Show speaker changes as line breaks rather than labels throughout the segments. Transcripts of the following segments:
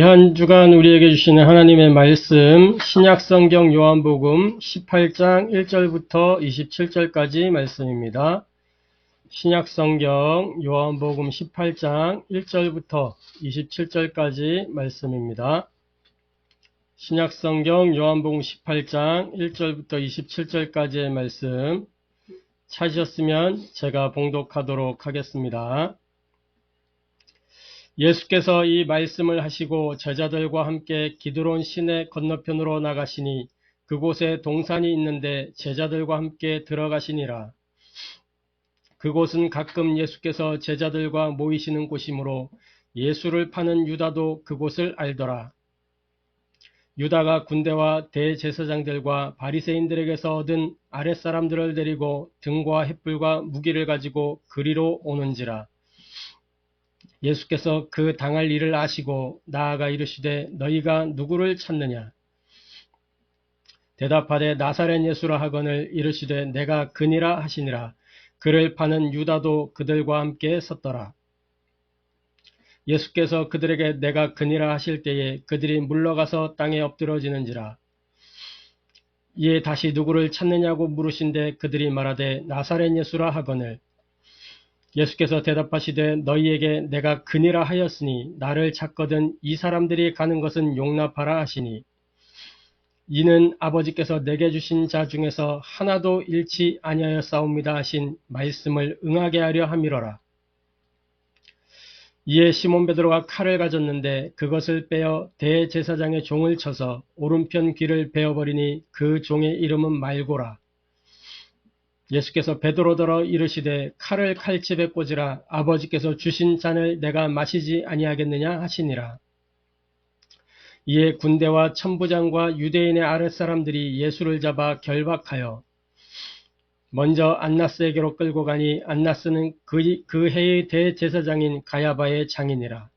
한 주간 우리에게 주시는 하나님의 말씀, 신약성경 요한복음 18장 1절부터 27절까지 말씀입니다. 신약성경 요한복음 18장 1절부터 27절까지 말씀입니다. 신약성경 요한복음 18장 1절부터 27절까지의 말씀 찾으셨으면 제가 봉독하도록 하겠습니다. 예수께서 이 말씀을 하시고 제자들과 함께 기드론 시내 건너편으로 나가시니 그곳에 동산이 있는데 제자들과 함께 들어가시니라. 그곳은 가끔 예수께서 제자들과 모이시는 곳이므로 예수를 파는 유다도 그곳을 알더라. 유다가 군대와 대제사장들과 바리새인들에게서 얻은 아랫사람들을 데리고 등과 횃불과 무기를 가지고 그리로 오는지라. 예수께서 그 당할 일을 아시고 나아가 이르시되 너희가 누구를 찾느냐? 대답하되 나사렛 예수라 하거늘 이르시되 내가 그니라 하시니라. 그를 파는 유다도 그들과 함께 섰더라. 예수께서 그들에게 내가 그니라 하실 때에 그들이 물러가서 땅에 엎드러지는지라. 이에 다시 누구를 찾느냐고 물으신데 그들이 말하되 나사렛 예수라 하거늘 예수께서 대답하시되 너희에게 내가 그니라 하였으니 나를 찾거든 이 사람들이 가는 것은 용납하라 하시니 이는 아버지께서 내게 주신 자 중에서 하나도 잃지 아니하였사옵니다 하신 말씀을 응하게 하려 함이로라. 이에 시몬 베드로가 칼을 가졌는데 그것을 빼어 대제사장의 종을 쳐서 오른편 귀를 베어버리니 그 종의 이름은 말고라. 예수께서 베드로더러 이르시되 칼을 칼집에 꽂으라. 아버지께서 주신 잔을 내가 마시지 아니하겠느냐 하시니라. 이에 군대와 천부장과 유대인의 아랫사람들이 예수를 잡아 결박하여 먼저 안나스에게로 끌고 가니 안나스는 그 해의 대제사장인 가야바의 장인이라.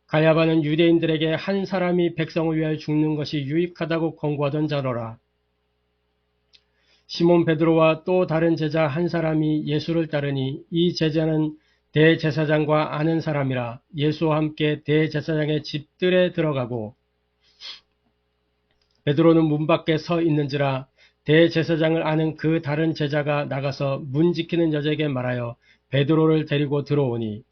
가야바는 유대인들에게 한 사람이 백성을 위하여 죽는 것이 유익하다고 권고하던 자로라. 시몬 베드로와 또 다른 제자 한 사람이 예수를 따르니 이 제자는 대제사장과 아는 사람이라. 예수와 함께 대제사장의 집들에 들어가고 베드로는 문 밖에 서 있는지라. 대제사장을 아는 그 다른 제자가 나가서 문 지키는 여자에게 말하여 베드로를 데리고 들어오니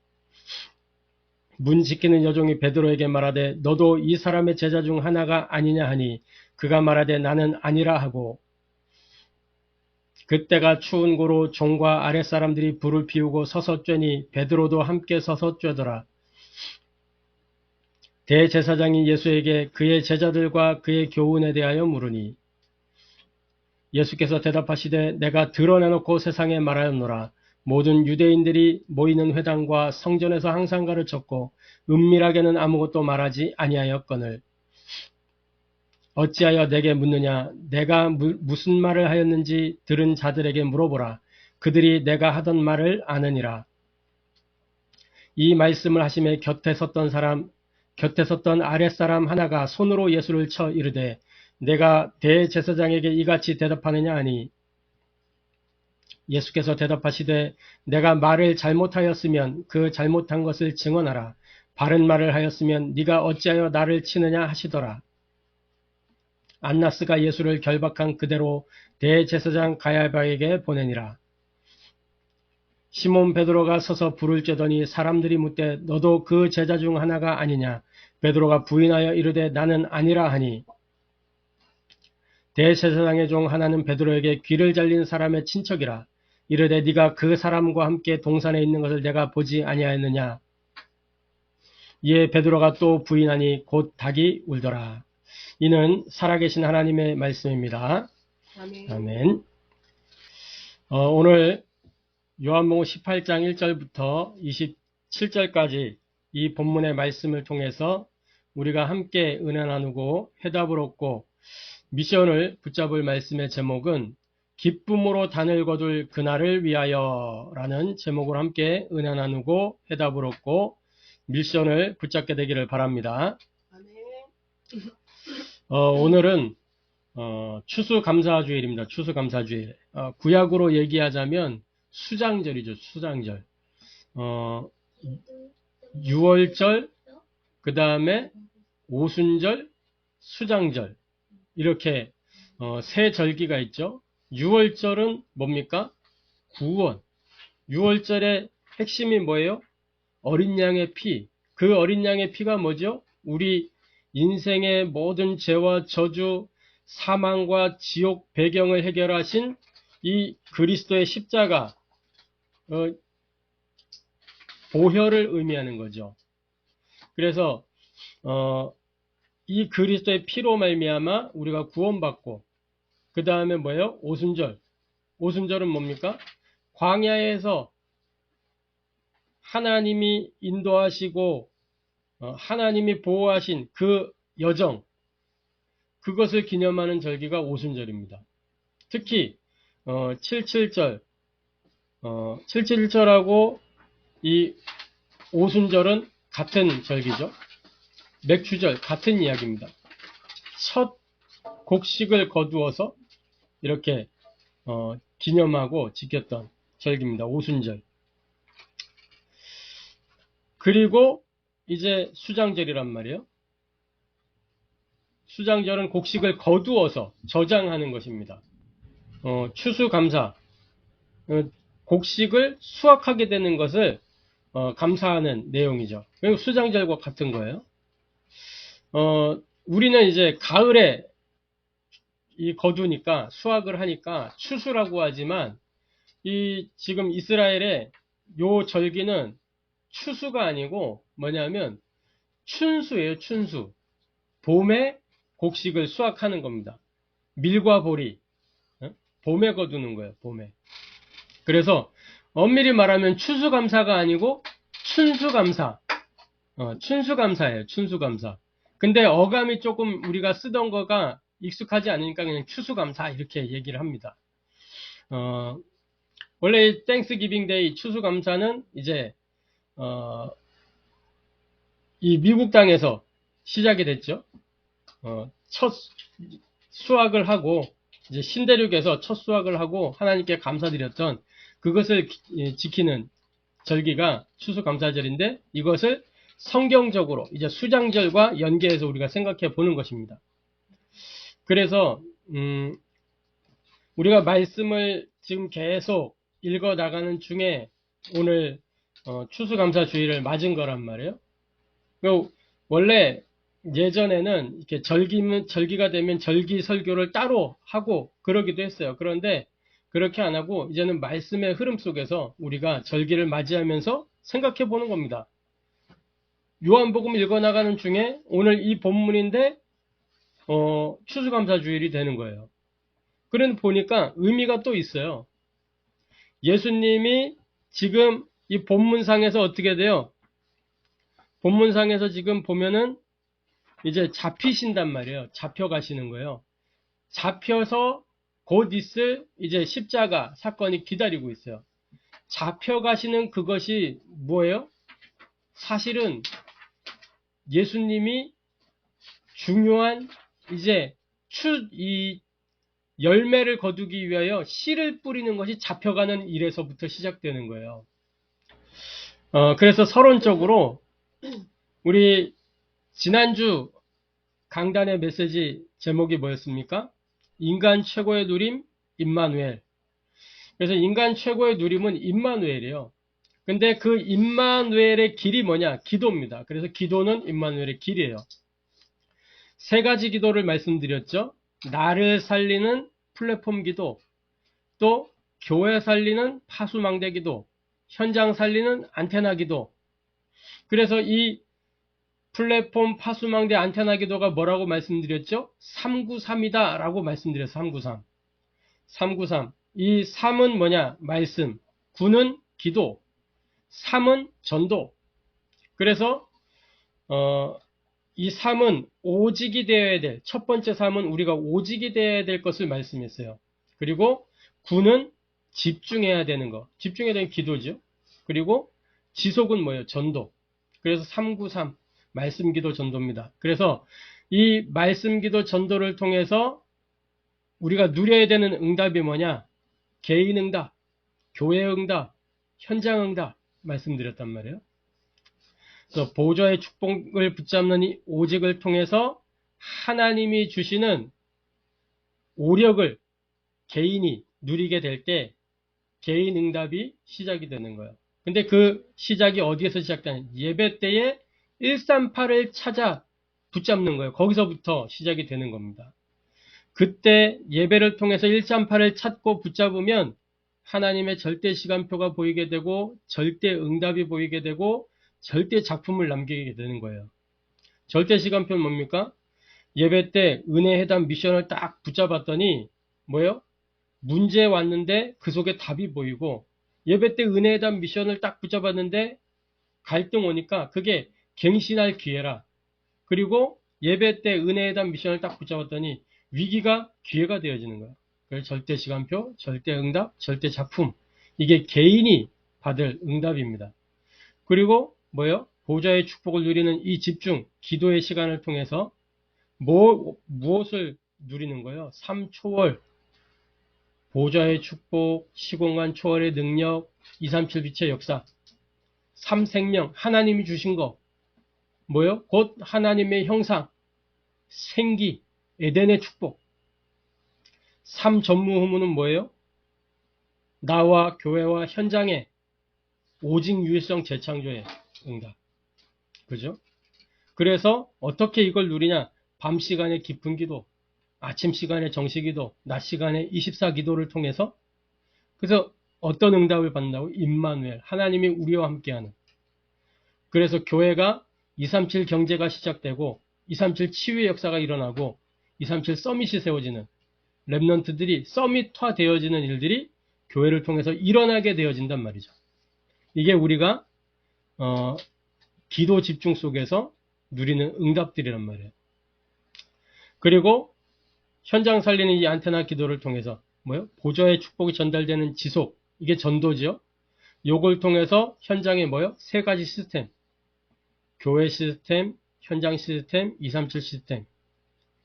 문 지키는 여종이 베드로에게 말하되 너도 이 사람의 제자 중 하나가 아니냐 하니 그가 말하되 나는 아니라 하고 그때가 추운 고로 종과 아랫사람들이 불을 피우고 서서 쬐니 베드로도 함께 서서 쬐더라. 대제사장이 예수에게 그의 제자들과 그의 교훈에 대하여 물으니 예수께서 대답하시되 내가 드러내놓고 세상에 말하였노라. 모든 유대인들이 모이는 회당과 성전에서 항상 가르쳤고 은밀하게는 아무것도 말하지 아니하였거늘 어찌하여 내게 묻느냐? 내가 무슨 말을 하였는지 들은 자들에게 물어보라. 그들이 내가 하던 말을 아느니라. 이 말씀을 하심에 곁에 섰던 아랫사람 하나가 손으로 예수를 쳐 이르되 내가 대제사장에게 이같이 대답하느냐 하니 예수께서 대답하시되 내가 말을 잘못하였으면 그 잘못한 것을 증언하라. 바른 말을 하였으면 네가 어찌하여 나를 치느냐 하시더라. 안나스가 예수를 결박한 그대로 대제사장 가야바에게 보내니라. 시몬 베드로가 서서 불을 쬐더니 사람들이 묻되 너도 그 제자 중 하나가 아니냐? 베드로가 부인하여 이르되 나는 아니라 하니 대제사장의 종 하나는 베드로에게 귀를 잘린 사람의 친척이라. 이르되 네가 그 사람과 함께 동산에 있는 것을 내가 보지 아니하였느냐? 이에 베드로가 또 부인하니 곧 닭이 울더라. 이는 살아계신 하나님의 말씀입니다.
아멘.
아멘. 오늘 요한복음 18장 1절부터 27절까지 이 본문의 말씀을 통해서 우리가 함께 은혜 나누고 해답을 얻고 미션을 붙잡을 말씀의 제목은 기쁨으로 단을 거둘 그날을 위하여 라는 제목으로 함께 은혜 나누고 해답을 얻고 미션을 붙잡게 되기를 바랍니다.
아멘.
오늘은 추수감사주일입니다. 추수감사주일. 구약으로 얘기하자면 수장절이죠. 수장절. 6월절, 그 다음에 오순절, 수장절 이렇게 세 절기가 있죠. 6월절은 뭡니까? 구원. 6월절의 핵심이 뭐예요? 어린 양의 피. 그 어린 양의 피가 뭐죠? 우리 인생의 모든 죄와 저주, 사망과 지옥 배경을 해결하신 이 그리스도의 십자가, 보혈을 의미하는 거죠. 그래서 이 그리스도의 피로 말미암아 우리가 구원받고, 그 다음에 뭐예요? 오순절. 오순절은 뭡니까? 광야에서 하나님이 인도하시고 하나님이 보호하신 그 여정, 그것을 기념하는 절기가 오순절입니다. 특히 7.7절, 7.7절하고 이 오순절은 같은 절기죠. 맥주절 같은 이야기입니다. 첫 곡식을 거두어서 이렇게 기념하고 지켰던 절기입니다. 오순절. 그리고 이제 수장절이란 말이에요. 수장절은 곡식을 거두어서 저장하는 것입니다. 추수감사, 곡식을 수확하게 되는 것을 감사하는 내용이죠. 그리고 수장절과 같은 거예요. 우리는 이제 가을에 이 거두니까 수확을 하니까 추수라고 하지만 이 지금 이스라엘의 요 절기는 추수가 아니고 뭐냐면 춘수예요. 춘수. 봄에 곡식을 수확하는 겁니다. 밀과 보리. 봄에 거두는 거예요. 봄에. 그래서 엄밀히 말하면 추수감사가 아니고 춘수감사. 춘수감사예요. 춘수감사. 근데 어감이 조금 우리가 쓰던 거가 익숙하지 않으니까 그냥 추수감사 이렇게 얘기를 합니다. 원래 땡스기빙 데이 추수감사는 이제 이 미국 땅에서 시작이 됐죠. 첫 수확을 하고 이제 신대륙에서 첫 수확을 하고 하나님께 감사드렸던 그것을 지키는 절기가 추수감사절인데 이것을 성경적으로 이제 수장절과 연계해서 우리가 생각해 보는 것입니다. 그래서 우리가 말씀을 지금 계속 읽어 나가는 중에 오늘 추수감사주의를 맞은 거란 말이에요. 원래 예전에는 이렇게 절기가 되면 절기 설교를 따로 하고 그러기도 했어요. 그런데 그렇게 안 하고 이제는 말씀의 흐름 속에서 우리가 절기를 맞이하면서 생각해 보는 겁니다. 요한복음 읽어 나가는 중에 오늘 이 본문인데 추수감사주일이 되는 거예요. 그런데 보니까 의미가 또 있어요. 예수님이 지금 이 본문상에서 어떻게 돼요? 본문상에서 지금 보면은 이제 잡히신단 말이에요. 잡혀가시는 거예요. 잡혀서 곧 있을 이제 십자가 사건이 기다리고 있어요. 잡혀가시는 그것이 뭐예요? 사실은 예수님이 중요한 이제 이 열매를 거두기 위하여 씨를 뿌리는 것이 잡혀가는 일에서부터 시작되는 거예요. 그래서 서론적으로 우리 지난주 강단의 메시지 제목이 뭐였습니까? 인간 최고의 누림, 임마누엘. 그래서 인간 최고의 누림은 임마누엘이에요. 근데 그 임마누엘의 길이 뭐냐? 기도입니다. 그래서 기도는 임마누엘의 길이에요. 세 가지 기도를 말씀드렸죠. 나를 살리는 플랫폼 기도, 또 교회 살리는 파수망대 기도, 현장 살리는 안테나 기도. 그래서 이 플랫폼 파수망대 안테나 기도가 뭐라고 말씀드렸죠? 393이다 라고 말씀드렸어요. 393. 393. 이 3은 뭐냐? 말씀. 9는 기도. 3은 전도. 그래서 이 3은 오직이 되어야 될, 첫 번째 3은 우리가 오직이 되어야 될 것을 말씀했어요. 그리고 9는 집중해야 되는 거. 집중해야 되는 기도죠. 그리고 지속은 뭐예요? 전도. 그래서 393. 말씀 기도 전도입니다. 그래서 이 말씀 기도 전도를 통해서 우리가 누려야 되는 응답이 뭐냐? 개인 응답, 교회 응답, 현장 응답 말씀드렸단 말이에요. 그래서 보좌의 축복을 붙잡는 이 오직을 통해서 하나님이 주시는 오력을 개인이 누리게 될 때 개인 응답이 시작이 되는 거예요. 근데 그 시작이 어디에서 시작되냐? 예배 때에 138을 찾아 붙잡는 거예요. 거기서부터 시작이 되는 겁니다. 그때 예배를 통해서 138을 찾고 붙잡으면 하나님의 절대 시간표가 보이게 되고 절대 응답이 보이게 되고 절대 작품을 남기게 되는 거예요. 절대 시간표는 뭡니까? 예배 때 은혜 해담 미션을 딱 붙잡았더니 뭐예요? 문제 왔는데 그 속에 답이 보이고, 예배 때 은혜 해담 미션을 딱 붙잡았는데 갈등 오니까 그게 갱신할 기회라. 그리고 예배 때 은혜 해담 미션을 딱 붙잡았더니 위기가 기회가 되어지는 거예요. 그래서 절대 시간표, 절대 응답, 절대 작품. 이게 개인이 받을 응답입니다. 그리고 뭐예요? 보좌의 축복을 누리는 이 집중, 기도의 시간을 통해서 무엇을 누리는 거예요? 3초월, 보좌의 축복, 시공간 초월의 능력, 237 빛의 역사, 3생명, 하나님이 주신 거, 뭐예요? 곧 하나님의 형상, 생기, 에덴의 축복. 3전무후무는 뭐예요? 나와 교회와 현장의 오직 유일성 재창조의 응답. 그죠? 그래서 어떻게 이걸 누리냐? 밤 시간에 깊은 기도, 아침 시간에 정시기도, 낮 시간에 24기도를 통해서. 그래서 어떤 응답을 받는다고? 임마누엘, 하나님이 우리와 함께하는. 그래서 교회가 237 경제가 시작되고 237 치유의 역사가 일어나고 237 서밋이 세워지는, 랩런트들이 서밋화 되어지는 일들이 교회를 통해서 일어나게 되어진단 말이죠. 이게 우리가 기도 집중 속에서 누리는 응답들이란 말이에요. 그리고 현장 살리는 이 안테나 기도를 통해서 뭐요? 보좌의 축복이 전달되는 지속, 이게 전도지요. 요걸 통해서 현장에 뭐요? 세 가지 시스템, 교회 시스템, 현장 시스템, 237 시스템.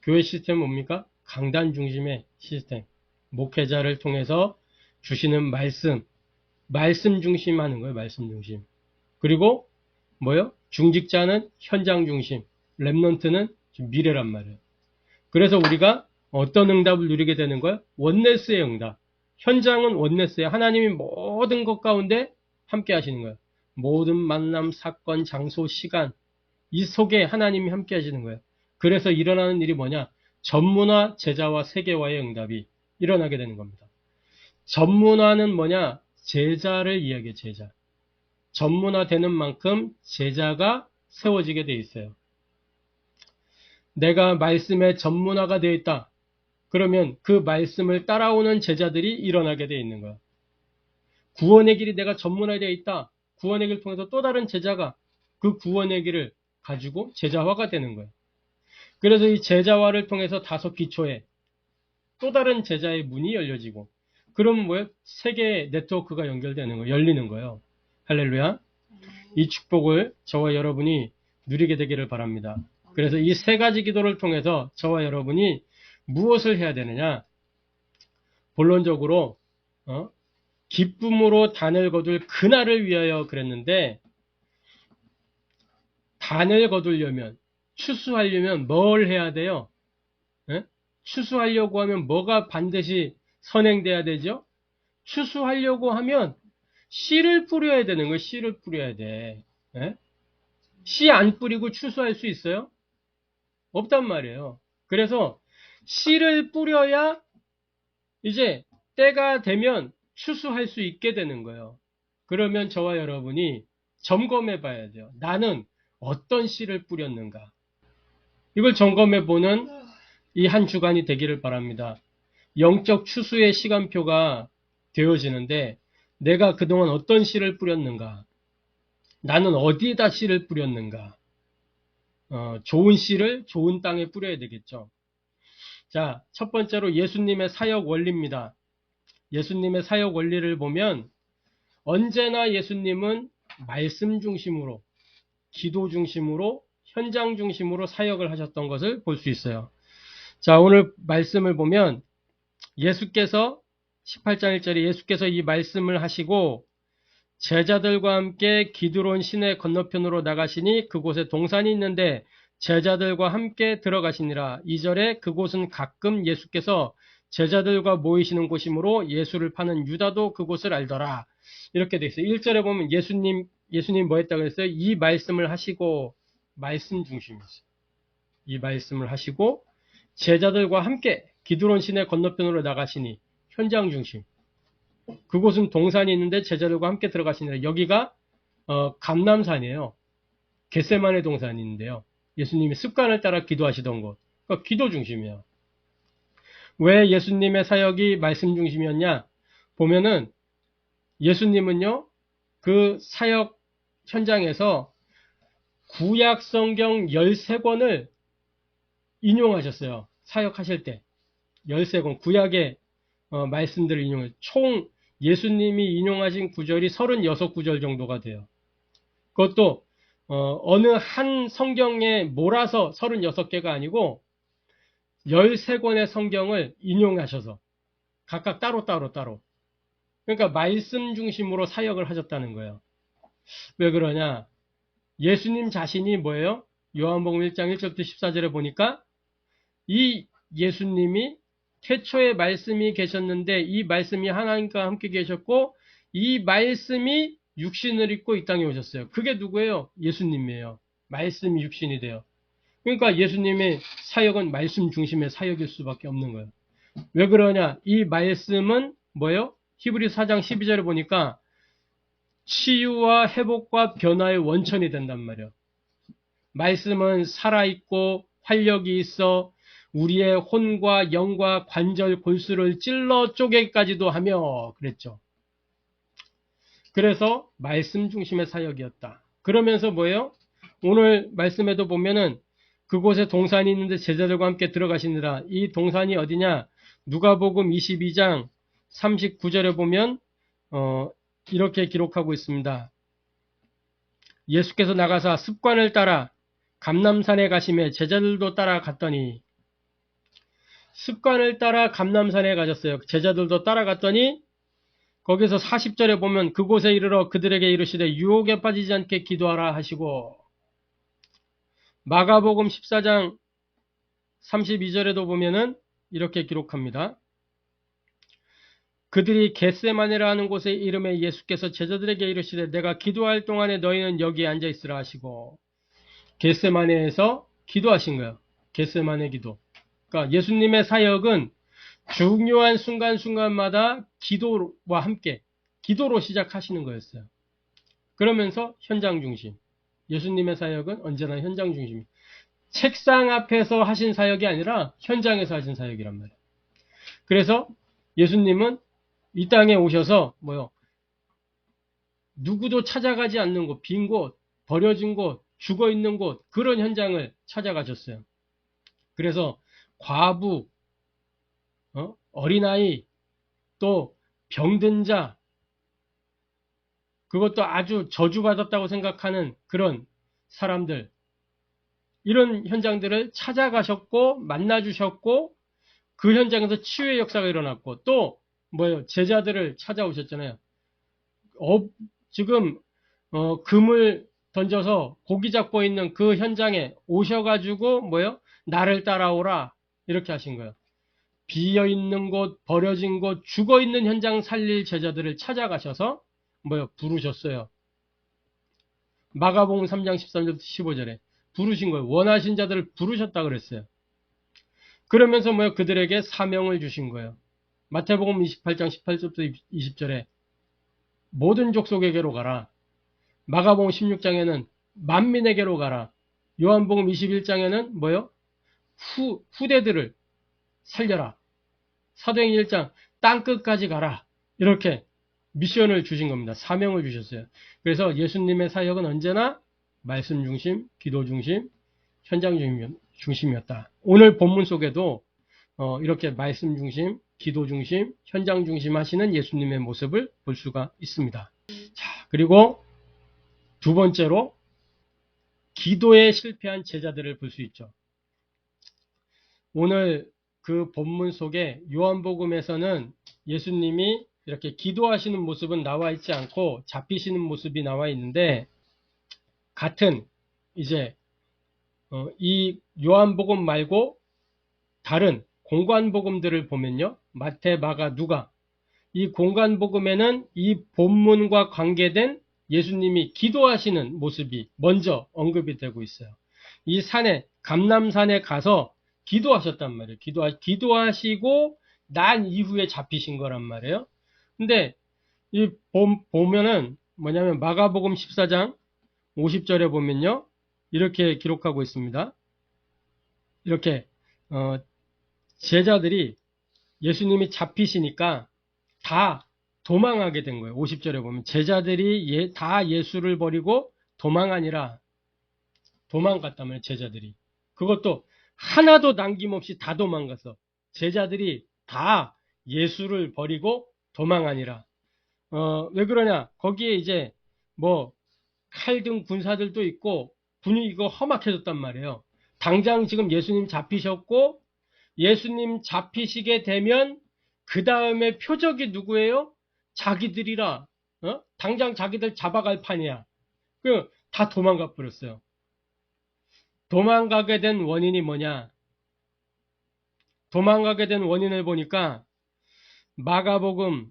교회 시스템은 뭡니까? 강단 중심의 시스템. 목회자를 통해서 주시는 말씀 중심 하는 거예요. 말씀 중심. 그리고 뭐요? 중직자는 현장 중심, 랩넌트는 미래란 말이에요. 그래서 우리가 어떤 응답을 누리게 되는 거예요? 원네스의 응답. 현장은 원네스예요. 하나님이 모든 것 가운데 함께 하시는 거예요. 모든 만남, 사건, 장소, 시간, 이 속에 하나님이 함께 하시는 거예요. 그래서 일어나는 일이 뭐냐? 전문화, 제자와 세계화의 응답이 일어나게 되는 겁니다. 전문화는 뭐냐? 제자를 이야기해요. 제자. 전문화되는 만큼 제자가 세워지게 돼 있어요. 내가 말씀에 전문화가 되어 있다. 그러면 그 말씀을 따라오는 제자들이 일어나게 되어 있는 거야. 구원의 길이 내가 전문화되어 있다. 구원의 길을 통해서 또 다른 제자가 그 구원의 길을 가지고 제자화가 되는 거예요. 그래서 이 제자화를 통해서 다섯 기초에 또 다른 제자의 문이 열려지고, 그러면 뭐예요? 세계의 네트워크가 연결되는 거예요. 열리는 거예요. 할렐루야. 이 축복을 저와 여러분이 누리게 되기를 바랍니다. 그래서 이 세 가지 기도를 통해서 저와 여러분이 무엇을 해야 되느냐? 본론적으로 기쁨으로 단을 거둘 그날을 위하여 그랬는데, 단을 거두려면, 추수하려면 뭘 해야 돼요? 추수하려고 하면 뭐가 반드시 선행돼야 되죠? 추수하려고 하면 씨를 뿌려야 되는 거예요. 씨를 뿌려야 돼. 씨 안 뿌리고 추수할 수 있어요? 없단 말이에요. 그래서 씨를 뿌려야 이제 때가 되면 추수할 수 있게 되는 거예요. 그러면 저와 여러분이 점검해 봐야 돼요. 나는 어떤 씨를 뿌렸는가? 이걸 점검해 보는 이 한 주간이 되기를 바랍니다. 영적 추수의 시간표가 되어지는데, 내가 그동안 어떤 씨를 뿌렸는가? 나는 어디에다 씨를 뿌렸는가? 좋은 씨를 좋은 땅에 뿌려야 되겠죠. 자, 첫 번째로 예수님의 사역 원리입니다. 예수님의 사역 원리를 보면 언제나 예수님은 말씀 중심으로, 기도 중심으로, 현장 중심으로 사역을 하셨던 것을 볼 수 있어요. 자, 오늘 말씀을 보면 예수께서 18장 1절에 예수께서 이 말씀을 하시고 제자들과 함께 기드론 시내 건너편으로 나가시니 그곳에 동산이 있는데 제자들과 함께 들어가시니라. 2절에 그곳은 가끔 예수께서 제자들과 모이시는 곳이므로 예수를 파는 유다도 그곳을 알더라. 이렇게 돼 있어요. 1절에 보면 예수님 뭐 했다고 했어요? 이 말씀을 하시고, 말씀 중심이었어요. 이 말씀을 하시고 제자들과 함께 기드론 시내 건너편으로 나가시니, 현장 중심. 그곳은 동산이 있는데 제자들과 함께 들어가시니라. 여기가 감람산이에요. 겟세마네 동산이 있는데요. 예수님이 습관을 따라 기도하시던 곳. 그러니까 기도 중심이에요. 왜 예수님의 사역이 말씀 중심이었냐? 보면은 예수님은요, 그 사역 현장에서 구약 성경 13권을 인용하셨어요. 사역하실 때. 13권, 구약의 말씀들을 인용해요. 총 예수님이 인용하신 구절이 36구절 정도가 돼요. 그것도 어느 한 성경에 몰아서 36개가 아니고 13권의 성경을 인용하셔서 각각 따로. 그러니까 말씀 중심으로 사역을 하셨다는 거예요. 왜 그러냐? 예수님 자신이 뭐예요? 요한복음 1장 1절부터 14절에 보니까 이 예수님이 태초에 말씀이 계셨는데 이 말씀이 하나님과 함께 계셨고 이 말씀이 육신을 입고 이 땅에 오셨어요. 그게 누구예요? 예수님이에요. 말씀이 육신이 돼요. 그러니까 예수님의 사역은 말씀 중심의 사역일 수밖에 없는 거예요. 왜 그러냐? 이 말씀은 뭐예요? 히브리서 4장 12절에 보니까 치유와 회복과 변화의 원천이 된단 말이에요. 말씀은 살아있고 활력이 있어 우리의 혼과 영과 관절 골수를 찔러 쪼개기까지도 하며 그랬죠. 그래서 말씀 중심의 사역이었다. 그러면서 뭐예요? 오늘 말씀에도 보면은 그곳에 동산이 있는데 제자들과 함께 들어가시느라. 이 동산이 어디냐? 누가복음 22장 39절에 보면 이렇게 기록하고 있습니다. 예수께서 나가사 습관을 따라 감람산에 가시매 제자들도 따라갔더니, 습관을 따라 감람산에 가셨어요. 제자들도 따라갔더니 거기서 40절에 보면 그곳에 이르러 그들에게 이르시되 유혹에 빠지지 않게 기도하라 하시고, 마가복음 14장 32절에도 보면은 이렇게 기록합니다. 그들이 겟세마네라 하는 곳에 이름에 예수께서 제자들에게 이르시되 내가 기도할 동안에 너희는 여기에 앉아 있으라 하시고, 겟세마네에서 기도하신 거예요. 겟세마네 기도. 그러니까 예수님의 사역은 중요한 순간순간마다 기도와 함께 기도로 시작하시는 거였어요. 그러면서 현장 중심. 예수님의 사역은 언제나 현장 중심. 책상 앞에서 하신 사역이 아니라 현장에서 하신 사역이란 말이에요. 그래서 예수님은 이 땅에 오셔서 누구도 찾아가지 않는 곳, 빈 곳, 버려진 곳, 죽어있는 곳, 그런 현장을 찾아가셨어요. 그래서 과부, 어린아이, 또 병든 자, 그것도 아주 저주받았다고 생각하는 그런 사람들, 이런 현장들을 찾아가셨고 만나주셨고 그 현장에서 치유의 역사가 일어났고, 또 제자들을 찾아오셨잖아요. 지금 금을 던져서 고기 잡고 있는 그 현장에 오셔가지고 나를 따라오라 이렇게 하신 거예요. 비어있는 곳, 버려진 곳, 죽어있는 현장 살릴 제자들을 찾아가셔서 부르셨어요. 마가복음 3장 13절부터 15절에 부르신 거예요. 원하신 자들을 부르셨다 그랬어요. 그러면서 그들에게 사명을 주신 거예요. 마태복음 28장 18절부터 20절에 모든 족속에게로 가라. 마가복음 16장에는 만민에게로 가라. 요한복음 21장에는 후대들을 살려라. 사도행전 1장 땅끝까지 가라. 이렇게 미션을 주신 겁니다. 사명을 주셨어요. 그래서 예수님의 사역은 언제나 말씀 중심, 기도 중심, 현장 중심이었다. 오늘 본문 속에도 이렇게 말씀 중심, 기도 중심, 현장 중심 하시는 예수님의 모습을 볼 수가 있습니다. 자, 그리고 두 번째로 기도에 실패한 제자들을 볼 수 있죠. 오늘 그 본문 속에 요한복음에서는 예수님이 이렇게 기도하시는 모습은 나와 있지 않고 잡히시는 모습이 나와 있는데, 같은 이제 이 요한복음 말고 다른 공관복음들을 보면요, 마태, 마가, 누가, 이 공관복음에는 이 본문과 관계된 예수님이 기도하시는 모습이 먼저 언급이 되고 있어요. 이 산에, 감람산에 가서 기도하셨단 말이에요. 기도하시고 난 이후에 잡히신 거란 말이에요. 근데 이 보면은 뭐냐면 마가복음 14장 50절에 보면요, 이렇게 기록하고 있습니다. 이렇게 제자들이 예수님이 잡히시니까 다 도망하게 된 거예요. 50절에 보면 제자들이 다 예수를 버리고 도망하니라. 도망갔다면 제자들이. 그것도 하나도 남김없이 다 도망가서 제자들이 다 예수를 버리고 도망하니라. 왜 그러냐? 거기에 이제 뭐 칼등 군사들도 있고 분위기가 험악해졌단 말이에요. 당장 지금 예수님 잡히셨고, 예수님 잡히시게 되면 그 다음에 표적이 누구예요? 자기들이라. 당장 자기들 잡아갈 판이야. 다 도망가 버렸어요. 도망가게 된 원인이 뭐냐? 도망가게 된 원인을 보니까 마태복음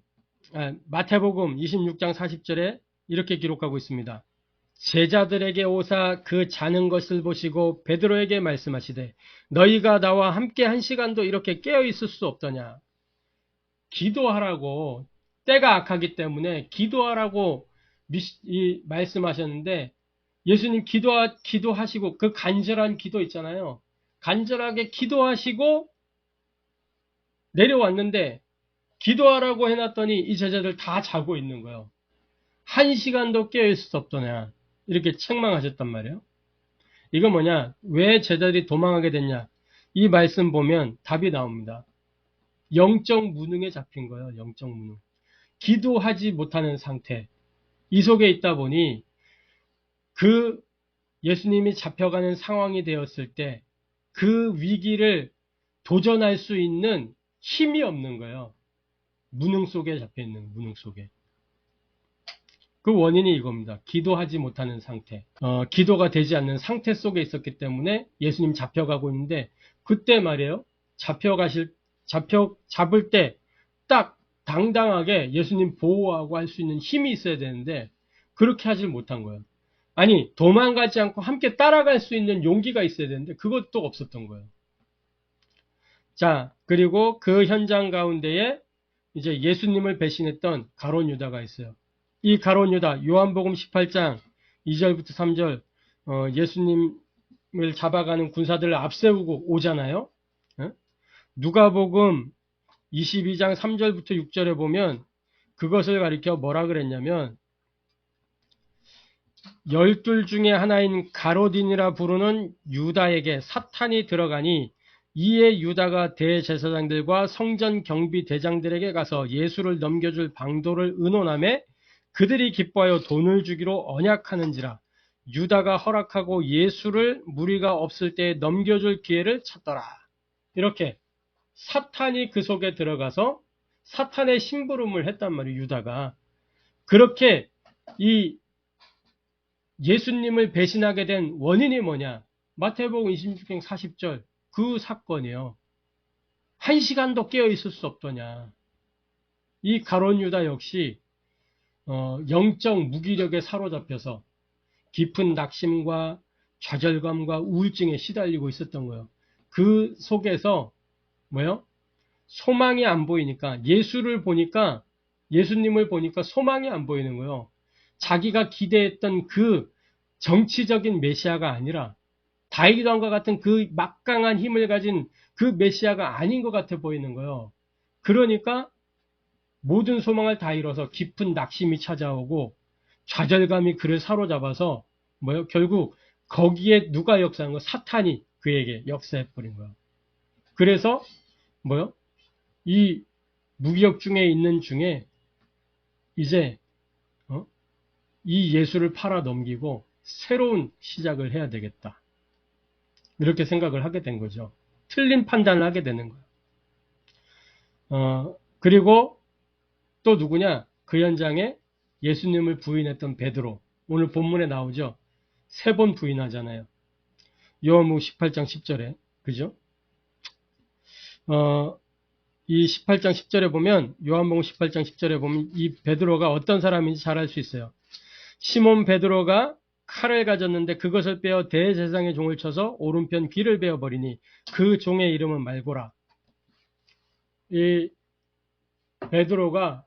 26장 40절에 이렇게 기록하고 있습니다. 제자들에게 오사 그 자는 것을 보시고 베드로에게 말씀하시되 너희가 나와 함께 한 시간도 이렇게 깨어 있을 수 없더냐. 기도하라고, 때가 악하기 때문에 기도하라고 말씀하셨는데, 예수님 기도하시고 그 간절한 기도 있잖아요. 간절하게 기도하시고 내려왔는데 기도하라고 해놨더니 이 제자들 다 자고 있는 거예요. 한 시간도 깨어있을 수 없더냐. 이렇게 책망하셨단 말이에요. 이거 뭐냐? 왜 제자들이 도망하게 됐냐? 이 말씀 보면 답이 나옵니다. 영적 무능에 잡힌 거예요. 영적 무능. 기도하지 못하는 상태. 이 속에 있다 보니 그 예수님이 잡혀가는 상황이 되었을 때 그 위기를 도전할 수 있는 힘이 없는 거예요. 무능 속에 잡혀있는, 무능 속에. 그 원인이 이겁니다. 기도하지 못하는 상태. 기도가 되지 않는 상태 속에 있었기 때문에 예수님 잡혀가고 있는데, 그때 말이에요. 잡을 때 딱 당당하게 예수님 보호하고 할 수 있는 힘이 있어야 되는데, 그렇게 하질 못한 거예요. 아니, 도망가지 않고 함께 따라갈 수 있는 용기가 있어야 되는데, 그것도 없었던 거예요. 자, 그리고 그 현장 가운데에 이제 예수님을 배신했던 가룟 유다가 있어요. 이 가룟 유다, 요한복음 18장 2절부터 3절, 예수님을 잡아가는 군사들을 앞세우고 오잖아요. 누가복음 22장 3절부터 6절에 보면 그것을 가리켜 뭐라 그랬냐면, 12 중에 하나인 가로딘이라 부르는 유다에게 사탄이 들어가니 이에 유다가 대제사장들과 성전 경비 대장들에게 가서 예수를 넘겨줄 방도를 의논하며 그들이 기뻐하여 돈을 주기로 언약하는지라. 유다가 허락하고 예수를 무리가 없을 때에 넘겨줄 기회를 찾더라. 이렇게 사탄이 그 속에 들어가서 사탄의 심부름을 했단 말이에요. 유다가. 그렇게 이 예수님을 배신하게 된 원인이 뭐냐? 마태복음 26장 40절 그 사건이에요. 한 시간도 깨어 있을 수 없더냐. 이 가룟 유다 역시 영적 무기력에 사로잡혀서 깊은 낙심과 좌절감과 우울증에 시달리고 있었던 거예요. 그 속에서 소망이 안 보이니까, 예수님을 보니까 소망이 안 보이는 거예요. 자기가 기대했던 그 정치적인 메시아가 아니라 다윗 왕과 같은 그 막강한 힘을 가진 그 메시아가 아닌 것 같아 보이는 거예요. 그러니까 모든 소망을 다 잃어서 깊은 낙심이 찾아오고 좌절감이 그를 사로잡아서 결국 거기에 누가 역사한 거? 사탄이 그에게 역사해버린 거예요. 그래서 이 무기력 중에 있는 중에 이제 이 예수를 팔아 넘기고 새로운 시작을 해야 되겠다. 이렇게 생각을 하게 된 거죠. 틀린 판단을 하게 되는 거예요. 그리고 또 누구냐? 그 현장에 예수님을 부인했던 베드로. 오늘 본문에 나오죠. 3번 부인하잖아요. 요한복음 18장 10절에. 그죠? 이 18장 10절에 보면, 요한복음 18장 10절에 보면 이 베드로가 어떤 사람인지 잘 알 수 있어요. 시몬 베드로가 칼을 가졌는데 그것을 빼어 대제사장의 종을 쳐서 오른편 귀를 베어버리니 그 종의 이름은 말고라. 이 베드로가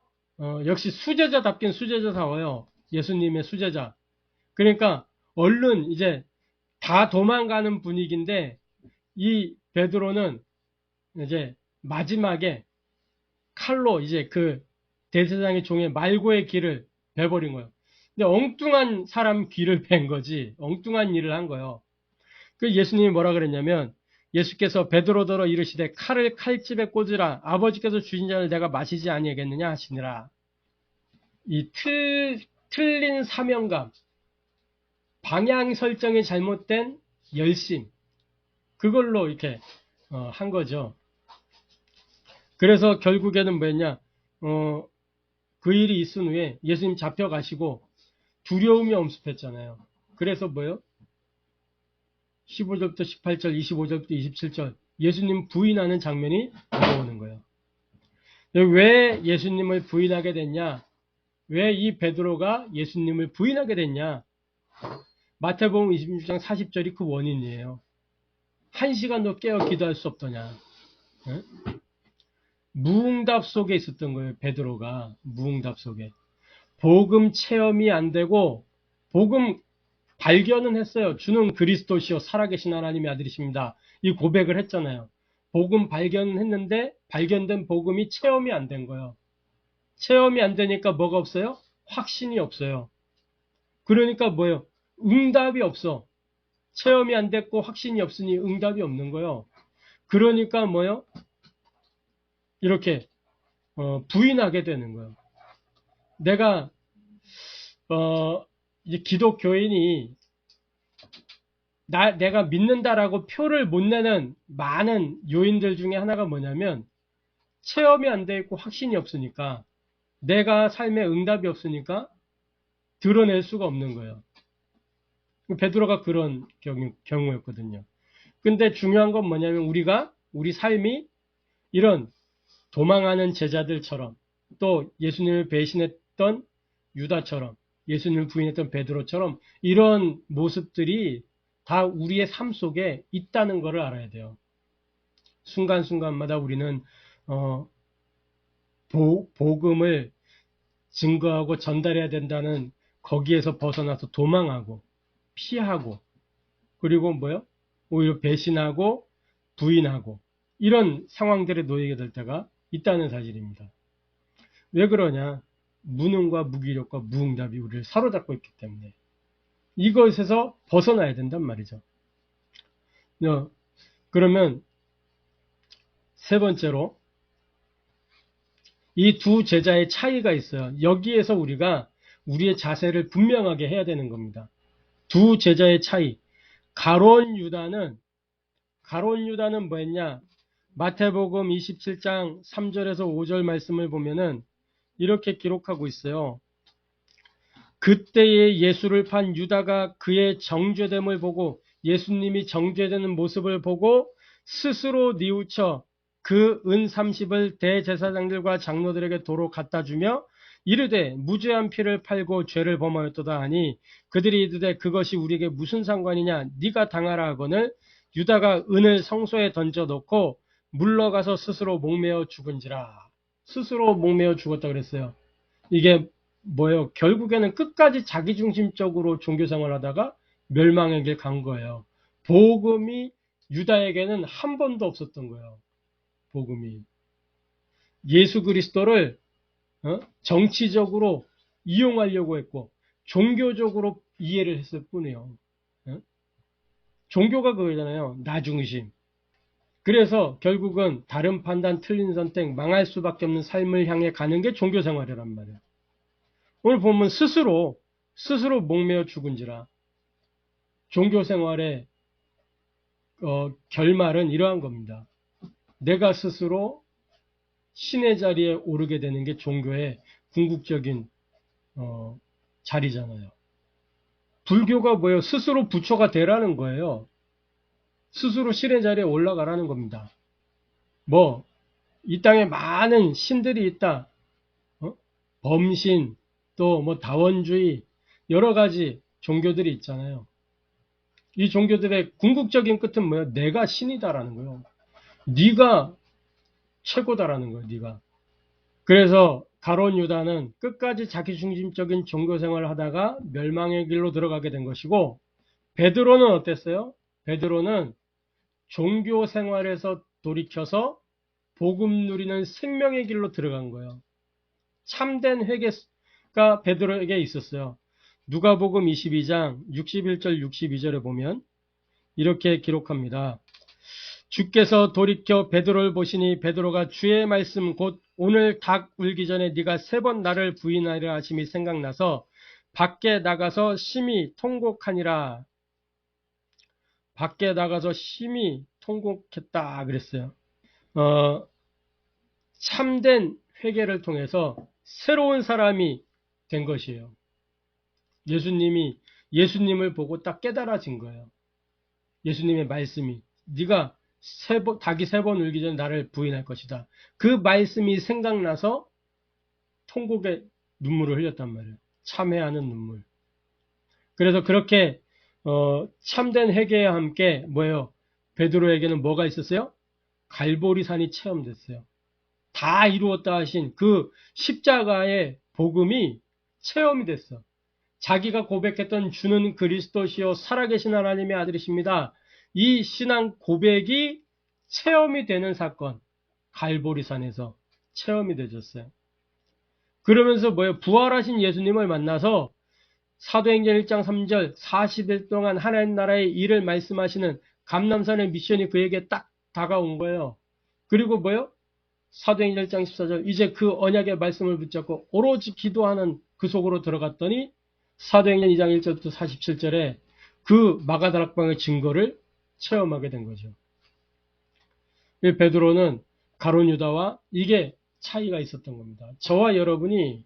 역시 수제자답긴 수제자다워요. 예수님의 수제자. 그러니까 얼른 이제 다 도망가는 분위기인데 이 베드로는 이제 마지막에 칼로 이제 그 대제사장의 종의 말고의 귀를 베버린 거예요. 근데 엉뚱한 사람 귀를 벤 거지. 엉뚱한 일을 한 거예요. 그 예수님이 뭐라 그랬냐면 예수께서 베드로더러 이르시되 칼을 칼집에 꽂으라. 아버지께서 주신 잔을 내가 마시지 아니하겠느냐 하시니라. 이 틀린 사명감, 방향 설정이 잘못된 열심, 그걸로 이렇게 한 거죠. 그래서 결국에는 뭐였냐, 그 일이 있은 후에 예수님 잡혀가시고 두려움이 엄습했잖아요. 그래서 뭐요? 15절부터 18절, 25절부터 27절 예수님 부인하는 장면이 나오는 거예요. 왜 예수님을 부인하게 됐냐? 왜 이 베드로가 예수님을 부인하게 됐냐? 마태복음 26장 40절이 그 원인이에요. 1시간도 깨어 기도할 수 없더냐? 네? 무응답 속에 있었던 거예요. 베드로가 무응답 속에. 복음 체험이 안 되고 복음 발견은 했어요. 주는 그리스도시요 살아계신 하나님의 아들이십니다. 이 고백을 했잖아요. 복음 발견은 했는데 발견된 복음이 체험이 안 된 거예요. 체험이 안 되니까 뭐가 없어요? 확신이 없어요. 그러니까 뭐예요? 응답이 없어. 체험이 안 됐고 확신이 없으니 응답이 없는 거예요. 그러니까 뭐예요? 이렇게 부인하게 되는 거예요. 내가 이제 기독교인이 내가 믿는다라고 표를 못 내는 많은 요인들 중에 하나가 뭐냐면 체험이 안 돼 있고 확신이 없으니까 내가 삶에 응답이 없으니까 드러낼 수가 없는 거예요. 베드로가 그런 경우였거든요. 근데 중요한 건 뭐냐면 우리 삶이 이런 도망하는 제자들처럼 또 예수님을 배신했던 유다처럼 예수님을 부인했던 베드로처럼 이런 모습들이 다 우리의 삶 속에 있다는 것을 알아야 돼요. 순간순간마다 우리는 복음을 증거하고 전달해야 된다는 거기에서 벗어나서 도망하고 피하고 그리고 뭐요? 오히려 배신하고 부인하고 이런 상황들에 놓이게 될 때가 있다는 사실입니다. 왜 그러냐? 무능과 무기력과 무응답이 우리를 사로잡고 있기 때문에 이것에서 벗어나야 된단 말이죠. 그러면 세 번째로 이 두 제자의 차이가 있어요. 여기에서 우리가 우리의 자세를 분명하게 해야 되는 겁니다. 두 제자의 차이. 가룟 유다는 뭐였냐? 마태복음 27장 3절에서 5절 말씀을 보면은 이렇게 기록하고 있어요. 그때에 예수를 판 유다가 그의 정죄됨을 보고 예수님이 정죄되는 모습을 보고 스스로 뉘우쳐 그 은 30을 대제사장들과 장로들에게 도로 갖다 주며 이르되 무죄한 피를 팔고 죄를 범하였도다 하니 그들이 이르되 그것이 우리에게 무슨 상관이냐 네가 당하라 하거늘 유다가 은을 성소에 던져 놓고 물러가서 스스로 목매어 죽은지라. 스스로 목매어 죽었다 그랬어요. 이게 뭐예요? 결국에는 끝까지 자기중심적으로 종교생활 하다가 멸망의 길 간 거예요. 복음이 유다에게는 한 번도 없었던 거예요. 복음이. 예수 그리스도를 정치적으로 이용하려고 했고 종교적으로 이해를 했을 뿐이에요. 종교가 그거잖아요. 나중심. 그래서 결국은 다른 판단, 틀린 선택, 망할 수밖에 없는 삶을 향해 가는 게 종교생활이란 말이에요. 오늘 보면 스스로 목매어 죽은지라. 종교생활의 결말은 이러한 겁니다. 내가 스스로 신의 자리에 오르게 되는 게 종교의 궁극적인 자리잖아요. 불교가 뭐예요? 스스로 부처가 되라는 거예요. 스스로 신의 자리에 올라가라는 겁니다. 뭐 이 땅에 많은 신들이 있다. 범신, 또 뭐 다원주의, 여러 가지 종교들이 있잖아요. 이 종교들의 궁극적인 끝은 뭐예요? 내가 신이다라는 거예요. 네가 최고다라는 거예요. 네가. 그래서 가룟 유다는 끝까지 자기중심적인 종교 생활을 하다가 멸망의 길로 들어가게 된 것이고, 베드로는 어땠어요? 베드로는 종교 생활에서 돌이켜서 복음 누리는 생명의 길로 들어간 거예요. 참된 회개가 베드로에게 있었어요. 누가복음 22장 61절 62절에 보면 이렇게 기록합니다. 주께서 돌이켜 베드로를 보시니 베드로가 주의 말씀 곧 오늘 닭 울기 전에 네가 3번 나를 부인하리라 하심이 생각나서 밖에 나가서 심히 통곡하니라. 밖에 나가서 심히 통곡했다 그랬어요. 참된 회개를 통해서 새로운 사람이 된 것이에요. 예수님을 보고 딱 깨달아진 거예요. 예수님의 말씀이 네가 닭이 3번 울기 전에 나를 부인할 것이다. 그 말씀이 생각나서 통곡의 눈물을 흘렸단 말이에요. 참회하는 눈물. 그래서 그렇게 참된 회개와 함께 뭐예요? 베드로에게는 뭐가 있었어요? 갈보리산이 체험됐어요. 다 이루었다 하신 그 십자가의 복음이 체험이 됐어. 자기가 고백했던 주는 그리스도시요 살아계신 하나님의 아들이십니다. 이 신앙 고백이 체험이 되는 사건, 갈보리산에서 체험이 되졌어요. 그러면서 뭐예요? 부활하신 예수님을 만나서 사도행전 1장 3절 40일 동안 하나님 나라의 일을 말씀하시는 감람산의 미션이 그에게 딱 다가온 거예요. 그리고 뭐예요? 사도행전 1장 14절 이제 그 언약의 말씀을 붙잡고 오로지 기도하는 그 속으로 들어갔더니 사도행전 2장 1절부터 47절에 그 마가다락방의 증거를 체험하게 된 거죠. 베드로는 가룟 유다와 이게 차이가 있었던 겁니다. 저와 여러분이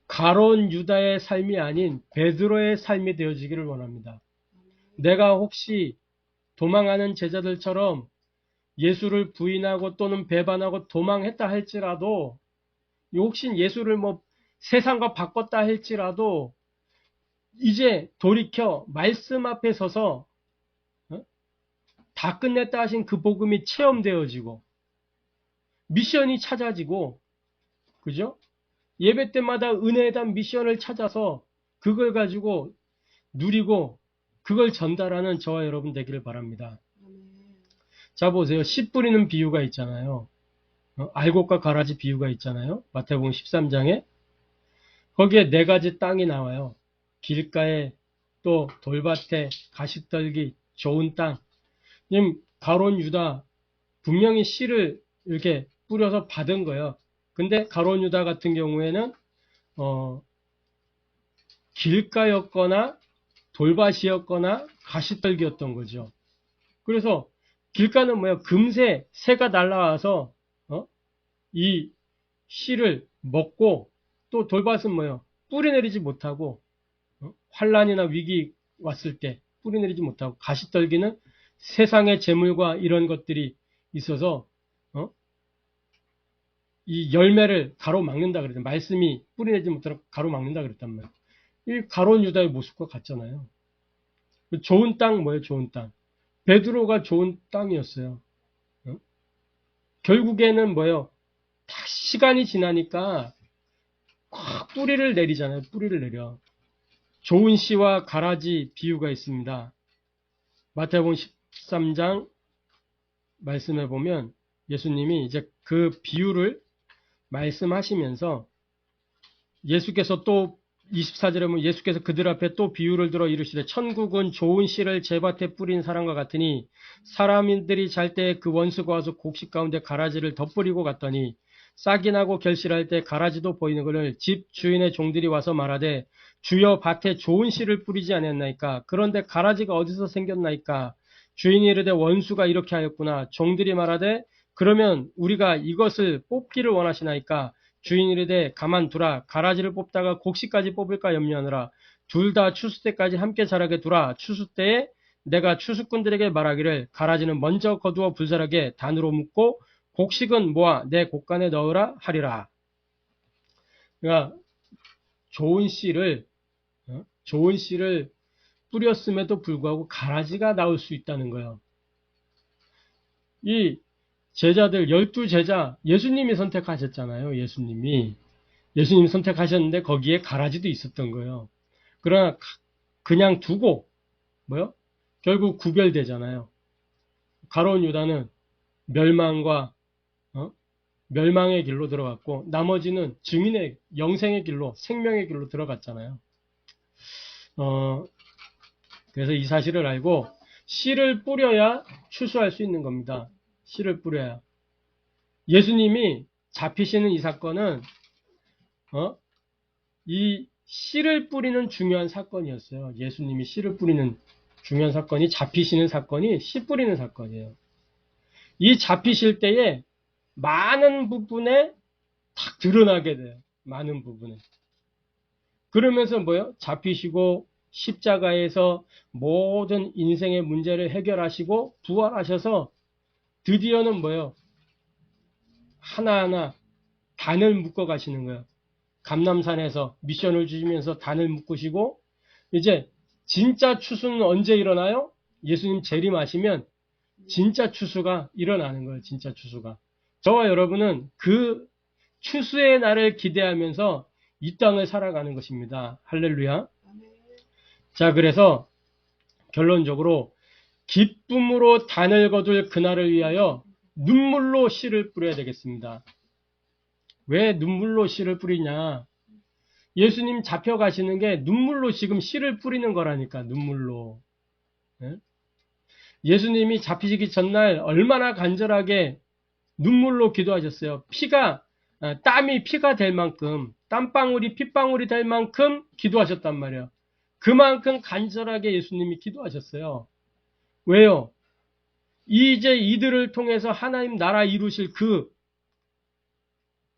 가룟 유다의 삶이 아닌 베드로의 삶이 되어지기를 원합니다. 내가 혹시 도망하는 제자들처럼 예수를 부인하고 또는 배반하고 도망했다 할지라도 혹시 예수를 뭐 세상과 바꿨다 할지라도 이제 돌이켜 말씀 앞에 서서 다 끝냈다 하신 그 복음이 체험되어지고 미션이 찾아지고 그죠? 예배 때마다 은혜에 대한 미션을 찾아서 그걸 가지고 누리고 그걸 전달하는 저와 여러분 되기를 바랍니다. 자 보세요. 씨 뿌리는 비유가 있잖아요. 알곡과 가라지 비유가 있잖아요. 마태복음 13장에 거기에 4가지 땅이 나와요. 길가에 또 돌밭에 가시떨기 좋은 땅. 지금 가룟 유다 분명히 씨를 이렇게 뿌려서 받은 거예요. 근데 가룟 유다 같은 경우에는 길가였거나 돌밭이었거나 가시떨기였던 거죠. 그래서 길가는 뭐예요? 금세 새가 날라와서 이 씨를 먹고 또 돌밭은 뭐예요? 뿌리 내리지 못하고 환란이나 위기 왔을 때 뿌리 내리지 못하고 가시떨기는 세상의 재물과 이런 것들이 있어서 이 열매를 가로막는다 그랬죠. 말씀이 뿌리 내지 못하도록 가로막는다 그랬단 말이에요. 이 가룟 유다의 모습과 같잖아요. 좋은 땅 뭐예요? 좋은 땅. 베드로가 좋은 땅이었어요. 결국에는 뭐예요? 다 시간이 지나니까 확 뿌리를 내리잖아요. 뿌리를 내려. 좋은 씨와 가라지 비유가 있습니다. 마태복음 13장 말씀해 보면 예수님이 이제 그 비유를 말씀하시면서 예수께서 또 24절에 보면 예수께서 그들 앞에 또 비유를 들어 이르시되 천국은 좋은 씨를 제밭에 뿌린 사람과 같으니 사람들이 잘 때 그 원수가 와서 곡식 가운데 가라지를 덧뿌리고 갔더니 싹이 나고 결실할 때 가라지도 보이는 것을 집 주인의 종들이 와서 말하되 주여 밭에 좋은 씨를 뿌리지 않았나이까 그런데 가라지가 어디서 생겼나이까 주인이 이르되 원수가 이렇게 하였구나 종들이 말하되 그러면 우리가 이것을 뽑기를 원하시나이까 주인이 이르되 가만두라. 가라지를 뽑다가 곡식까지 뽑을까 염려하느라. 둘 다 추수 때까지 함께 자라게 두라. 추수 때에 내가 추수꾼들에게 말하기를 가라지는 먼저 거두어 불살하게 단으로 묶고 곡식은 모아 내 곡간에 넣으라 하리라. 그러니까 좋은 씨를 뿌렸음에도 불구하고 가라지가 나올 수 있다는 거예요. 이 제자들 12제자 예수님이 선택하셨잖아요. 예수님이 선택하셨는데 거기에 가라지도 있었던 거예요. 그러나 그냥 두고 결국 구별되잖아요. 가룟 유다는 멸망의 길로 들어갔고 나머지는 증인의 영생의 길로 생명의 길로 들어갔잖아요. 그래서 이 사실을 알고 씨를 뿌려야 추수할 수 있는 겁니다. 씨를 뿌려야. 예수님이 잡히시는 이 사건은 이 씨를 뿌리는 중요한 사건이었어요. 예수님이 씨를 뿌리는 중요한 사건이 잡히시는 사건이 씨 뿌리는 사건이에요. 이 잡히실 때에 많은 부분에 탁 드러나게 돼요. 많은 부분에. 그러면서 잡히시고 십자가에서 모든 인생의 문제를 해결하시고 부활하셔서 드디어는 하나하나 단을 묶어 가시는 거예요. 감람산에서 미션을 주시면서 단을 묶으시고 이제 진짜 추수는 언제 일어나요? 예수님 재림하시면 진짜 추수가 일어나는 거예요. 진짜 추수가. 저와 여러분은 그 추수의 날을 기대하면서 이 땅을 살아가는 것입니다. 할렐루야. 자, 그래서 결론적으로 기쁨으로 단을 거둘 그날을 위하여 눈물로 씨를 뿌려야 되겠습니다. 왜 눈물로 씨를 뿌리냐? 예수님 잡혀가시는 게 눈물로 지금 씨를 뿌리는 거라니까. 눈물로. 예수님이 잡히시기 전날 얼마나 간절하게 눈물로 기도하셨어요. 땀이 피가 될 만큼, 땀방울이 핏방울이 될 만큼 기도하셨단 말이에요. 그만큼 간절하게 예수님이 기도하셨어요. 왜요? 이제 이들을 통해서 하나님 나라 이루실 그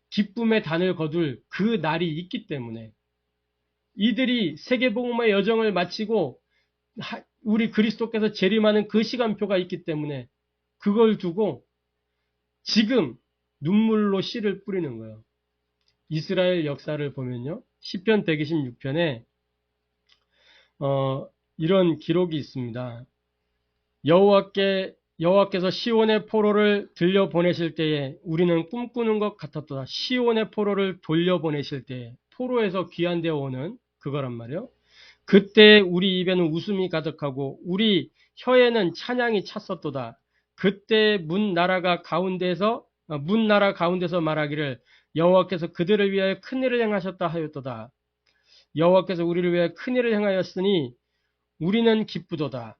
기쁨의 단을 거둘 그 날이 있기 때문에 이들이 세계복음의 여정을 마치고 우리 그리스도께서 재림하는 그 시간표가 있기 때문에 그걸 두고 지금 눈물로 씨를 뿌리는 거예요. 이스라엘 역사를 보면요. 시편 126편에 이런 기록이 있습니다. 여호와께서 시온의 포로를 들려보내실 때에 우리는 꿈꾸는 것 같았도다. 시온의 포로를 돌려보내실 때에 포로에서 귀환되어 오는 그거란 말이에요. 그때 우리 입에는 웃음이 가득하고 우리 혀에는 찬양이 찼었도다. 그때 문 나라 가운데서 말하기를 여호와께서 그들을 위하여 큰일을 행하셨다 하였도다. 여호와께서 우리를 위하여 큰일을 행하였으니 우리는 기쁘도다.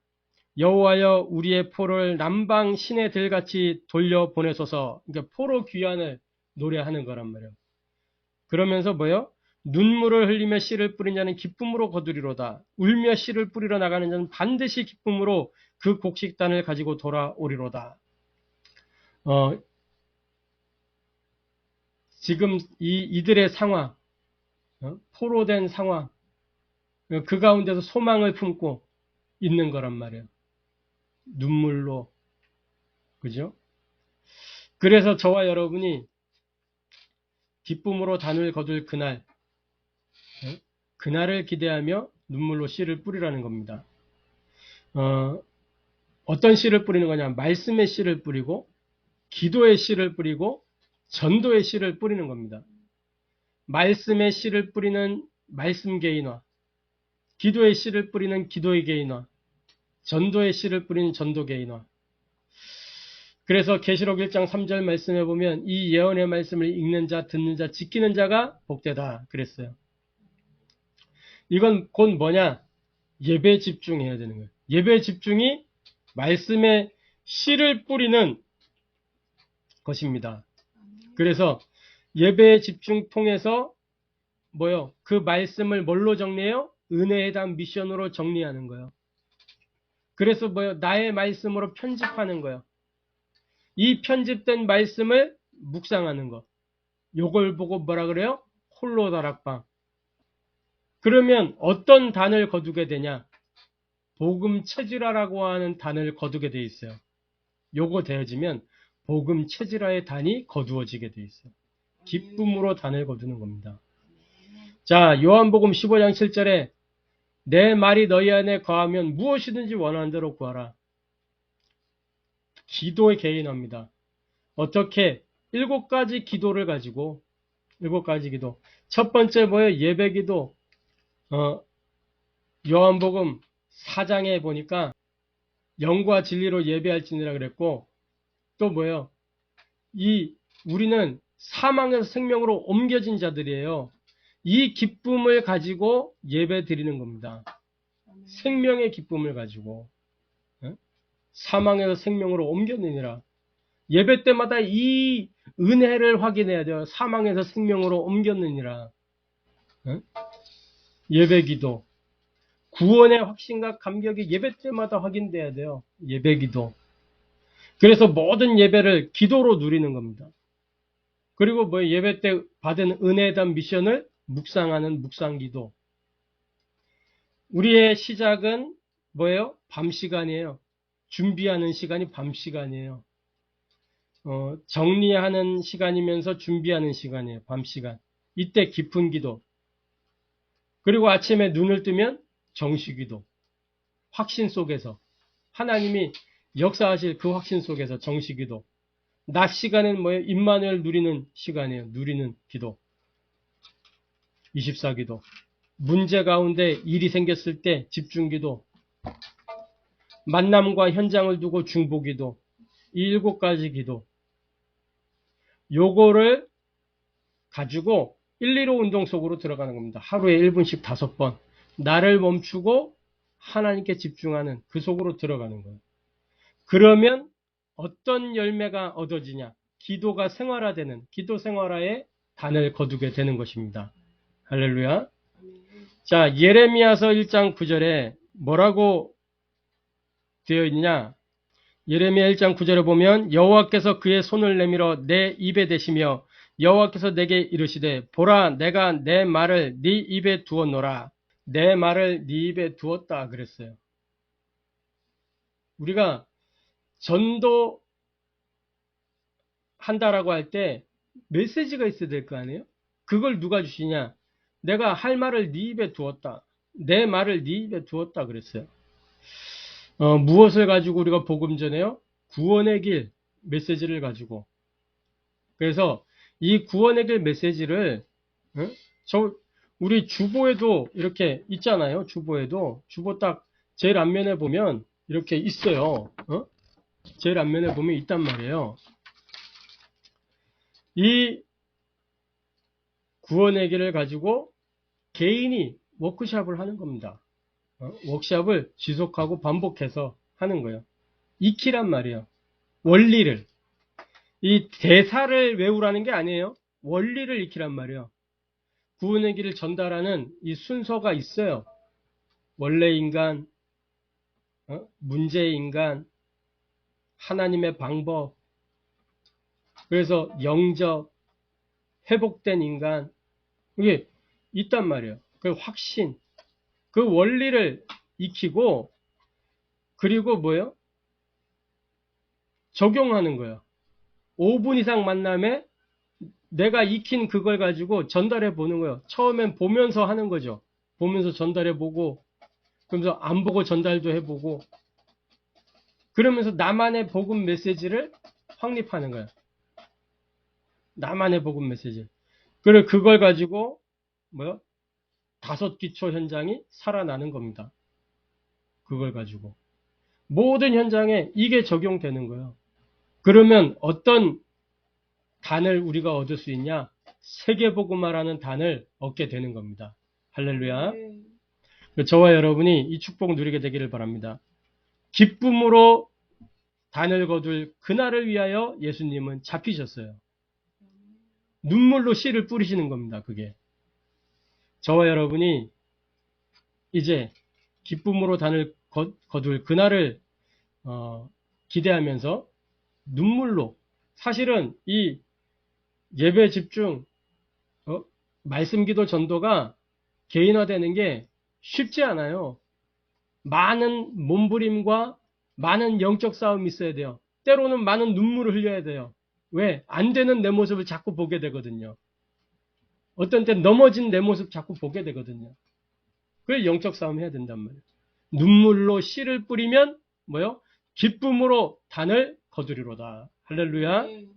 여호와여 우리의 포로를 남방 신의 들같이 돌려보내소서. 그러니까 포로 귀환을 노래하는 거란 말이에요. 그러면서 눈물을 흘리며 씨를 뿌린 자는 기쁨으로 거두리로다. 울며 씨를 뿌리러 나가는 자는 반드시 기쁨으로 그 곡식단을 가지고 돌아오리로다. 지금 이들의 상황, 포로된 상황, 그 가운데서 소망을 품고 있는 거란 말이에요. 눈물로. 그죠? 그래서 저와 여러분이 기쁨으로 단을 거둘 그날을 기대하며 눈물로 씨를 뿌리라는 겁니다. 어떤 씨를 뿌리는 거냐? 말씀의 씨를 뿌리고 기도의 씨를 뿌리고 전도의 씨를 뿌리는 겁니다. 말씀의 씨를 뿌리는 말씀 개인화, 기도의 씨를 뿌리는 기도의 개인화, 전도의 씨를 뿌리는 전도 개인화. 그래서 계시록 1장 3절 말씀에 보면 이 예언의 말씀을 읽는 자, 듣는 자, 지키는 자가 복되다 그랬어요. 이건 곧 뭐냐? 예배에 집중해야 되는 거예요. 예배의 집중이 말씀의 씨를 뿌리는 것입니다. 그래서 예배의 집중 통해서 그 말씀을 뭘로 정리해요? 은혜에 대한 미션으로 정리하는 거예요. 그래서 나의 말씀으로 편집하는 거예요. 이 편집된 말씀을 묵상하는 것. 요걸 보고 뭐라 그래요? 홀로 다락방. 그러면 어떤 단을 거두게 되냐? 복음 체질화라고 하는 단을 거두게 돼 있어요. 요거 되어지면 복음 체질화의 단이 거두어지게 돼 있어요. 기쁨으로 단을 거두는 겁니다. 자, 요한복음 15장 7절에 내 말이 너희 안에 거하면 무엇이든지 원하는 대로 구하라. 기도의 개인화입니다. 어떻게? 7가지 기도를 가지고 7가지 기도. 첫 번째 뭐예요? 예배 기도. 요한복음 4장에 보니까 영과 진리로 예배할지니라 그랬고, 또 뭐예요? 우리는 사망에서 생명으로 옮겨진 자들이에요. 이 기쁨을 가지고 예배 드리는 겁니다. 생명의 기쁨을 가지고. 사망에서 생명으로 옮겼느니라. 예배 때마다 이 은혜를 확인해야 돼요. 사망에서 생명으로 옮겼느니라. 예배 기도. 구원의 확신과 감격이 예배 때마다 확인돼야 돼요. 예배 기도. 그래서 모든 예배를 기도로 누리는 겁니다. 그리고 뭐 예배 때 받은 은혜에 대한 미션을 묵상하는 묵상기도. 우리의 시작은 뭐예요? 밤 시간이에요. 준비하는 시간이 밤 시간이에요. 정리하는 시간이면서 준비하는 시간이에요. 밤 시간. 이때 깊은 기도. 그리고 아침에 눈을 뜨면 정시기도. 확신 속에서 하나님이 역사하실 그 확신 속에서 정시기도. 낮 시간은 뭐예요? 임마누엘 누리는 시간이에요. 누리는 기도. 24기도. 문제 가운데 일이 생겼을 때 집중기도. 만남과 현장을 두고 중보기도. 이 7가지 기도. 요거를 가지고 115 운동 속으로 들어가는 겁니다. 하루에 1분씩 5번. 나를 멈추고 하나님께 집중하는 그 속으로 들어가는 거예요. 그러면 어떤 열매가 얻어지냐? 기도가 생활화되는, 기도 생활화의 단을 거두게 되는 것입니다. 할렐루야. 자, 예레미야서 1장 9절에 뭐라고 되어 있냐? 예레미야 1장 9절에 보면 여호와께서 그의 손을 내밀어 내 입에 대시며 여호와께서 내게 이르시되 보라 내가 내 말을 네 입에 두었노라. 내 말을 네 입에 두었다 그랬어요. 우리가 전도 한다라고 할 때 메시지가 있어야 될 거 아니에요? 그걸 누가 주시냐? 내가 할 말을 네 입에 두었다. 내 말을 네 입에 두었다 그랬어요. 무엇을 가지고 우리가 복음 전해요? 구원의 길 메시지를 가지고. 그래서 이 구원의 길 메시지를 우리 주보에도 이렇게 있잖아요. 주보에도 주보 딱 제일 앞면에 보면 이렇게 있어요. 제일 앞면에 보면 있단 말이에요. 이 구원의 길을 가지고 개인이 워크숍을 하는 겁니다. 워크숍을 지속하고 반복해서 하는 거예요. 익히란 말이에요. 원리를. 이 대사를 외우라는 게 아니에요. 원리를 익히란 말이에요. 구원의 길을 전달하는 이 순서가 있어요. 원래 인간, 문제 인간, 하나님의 방법, 그래서 영적, 회복된 인간, 이게 있단 말이에요. 그 확신, 그 원리를 익히고, 그리고 뭐예요? 적용하는 거예요. 5분 이상 만남에 내가 익힌 그걸 가지고 전달해 보는 거예요. 처음엔 보면서 하는 거죠. 보면서 전달해 보고, 그러면서 안 보고 전달도 해 보고, 그러면서 나만의 복음 메시지를 확립하는 거예요. 나만의 복음 메시지. 그리고 그걸 가지고, 5기초 현장이 살아나는 겁니다. 그걸 가지고. 모든 현장에 이게 적용되는 거예요. 그러면 어떤 단을 우리가 얻을 수 있냐? 세계복음화라는 단을 얻게 되는 겁니다. 할렐루야. 저와 여러분이 이 축복 누리게 되기를 바랍니다. 기쁨으로 단을 거둘 그날을 위하여 예수님은 잡히셨어요. 눈물로 씨를 뿌리시는 겁니다. 그게. 저와 여러분이 이제 기쁨으로 단을 거둘 그날을 기대하면서 눈물로. 사실은 이 예배 집중, 말씀 기도 전도가 개인화되는 게 쉽지 않아요. 많은 몸부림과 많은 영적 싸움이 있어야 돼요. 때로는 많은 눈물을 흘려야 돼요. 왜? 안 되는 내 모습을 자꾸 보게 되거든요. 어떤 때 넘어진 내 모습 자꾸 보게 되거든요. 그래서 영적 싸움 해야 된단 말이에요. 눈물로 씨를 뿌리면 뭐요? 기쁨으로 단을 거두리로다. 할렐루야.
아멘.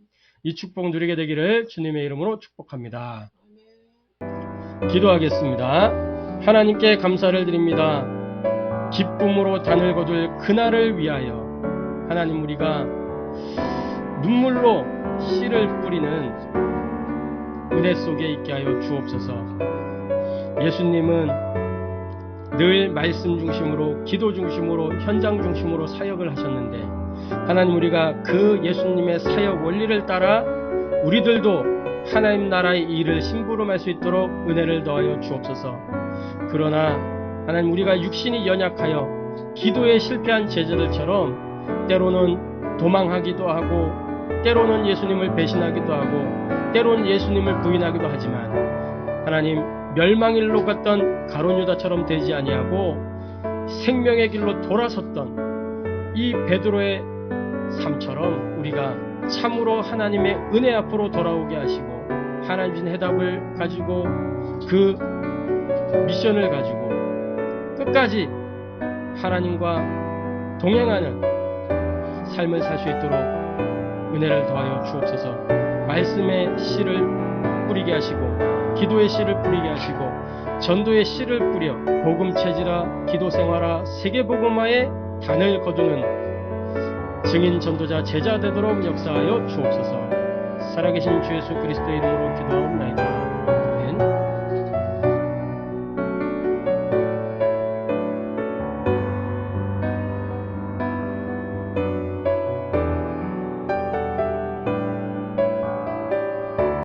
이 축복 누리게 되기를 주님의 이름으로 축복합니다.
아멘.
기도하겠습니다. 하나님께 감사를 드립니다. 기쁨으로 단을 거둘 그날을 위하여 하나님, 우리가 눈물로 씨를 뿌리는 은혜 속에 있게 하여 주옵소서. 예수님은 늘 말씀 중심으로, 기도 중심으로, 현장 중심으로 사역을 하셨는데, 하나님, 우리가 그 예수님의 사역 원리를 따라 우리들도 하나님 나라의 일을 심부름할 수 있도록 은혜를 더하여 주옵소서. 그러나 하나님, 우리가 육신이 연약하여 기도에 실패한 제자들처럼 때로는 도망하기도 하고, 때로는 예수님을 배신하기도 하고, 때로는 예수님을 부인하기도 하지만, 하나님, 멸망일로 갔던 가룟 유다처럼 되지 아니하고 생명의 길로 돌아섰던 이 베드로의 삶처럼 우리가 참으로 하나님의 은혜 앞으로 돌아오게 하시고, 하나님 주신 해답을 가지고, 그 미션을 가지고 끝까지 하나님과 동행하는 삶을 살 수 있도록 은혜를 더하여 주옵소서. 말씀의 씨를 뿌리게 하시고, 기도의 씨를 뿌리게 하시고, 전도의 씨를 뿌려 복음 체질화, 기도 생활화, 세계복음화의 단을 거두는 증인 전도자 제자 되도록 역사하여 주옵소서. 살아계신 주 예수 그리스도의 이름으로 기도하옵나이다.